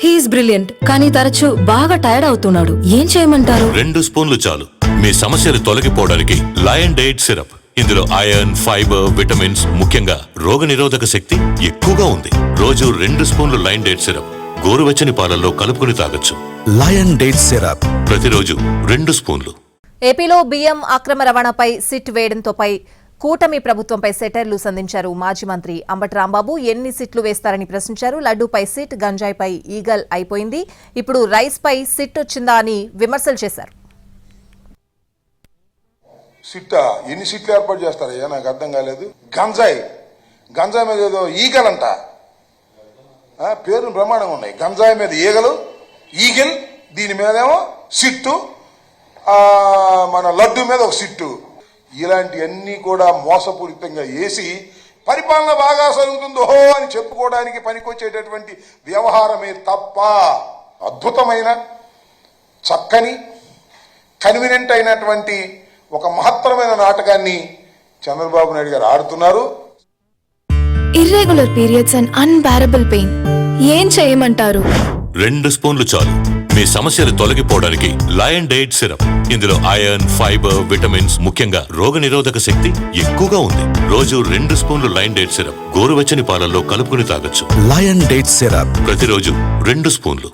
He's brilliant, కానీ తరచూ బాగా టైర్డ్ అవుతున్నాడు. ఏం చేయమంటారు? 2 స్పూన్లు చాలు మీ సమస్యలు తొలగిపోవడానికి. Lion date syrup. ఇందులో ఐరన్, ఫైబర్, విటమిన్స్, ముఖ్యంగా రోగనిరోధక శక్తి ఎక్కువగా ఉంది. రోజు 2 స్పూన్లు లయన్ డేట్ సిరప్ గోరువెచ్చని పాలల్లో కలుపుకుని తాగొచ్చు. లయన్ డేట్ సిరప్ ప్రతిరోజు 2 స్పూన్లు. ఏపీలో బియ్యం అక్రమ రవాణాపై సిట్ వేయడంతోపై కూటమి ప్రభుత్వంపై సెటైర్లు సంధించారు మాజీ మంత్రి అంబటి రాంబాబు. ఎన్ని సిట్లు వేస్తారని ప్రశ్నించారు. లడ్డూపై సిట్, గంజాయిపై ఈగల్ అయిపోయింది, ఇప్పుడు రైస్ పై సిట్ వచ్చిందా అని విమర్శలు చేశారు. సిట్టా ఎన్ని సీట్లు ఏర్పాటు చేస్తారయ్యా, నాకు అర్థం కాలేదు. గంజాయి మీద ఏదో ఈగలంట, పేర్లు బ్రహ్మాండంగా ఉన్నాయి. గంజాయి మీద ఈగల్, దీని మీదేమో సిట్టు, మన లడ్డు మీద ఒక సిట్టు. ఇలాంటివన్నీ కూడా మోసపూరితంగా వేసి పరిపాలన బాగా జరుగుతుందో అని చెప్పుకోవడానికి పనికొచ్చేటటువంటి వ్యవహారమే తప్ప అద్భుతమైన, చక్కని, కన్వీనియంట్ అయినటువంటి ఒక మహత్తరమైన నాటకాన్ని చంద్రబాబు నాయుడు గారు ఆడుతున్నారు. Irregular periods and unbearable pain. ఏం చేయమంటారు? 2 స్పూన్లు చాలు మీ సమస్యలు తొలగిపోవడానికి. Lion date syrup. ఇందులో ఐరన్, ఫైబర్, విటమిన్స్, ముఖ్యంగా రోగనిరోధక శక్తి ఎక్కువగా ఉంది. రోజు 2 స్పూన్లు లయన్ డేట్ సిరప్ గోరువెచ్చని పాలల్లో కలుపుకుని తాగొచ్చు. లయన్ డేట్ సిరప్ ప్రతిరోజు 2 స్పూన్లు.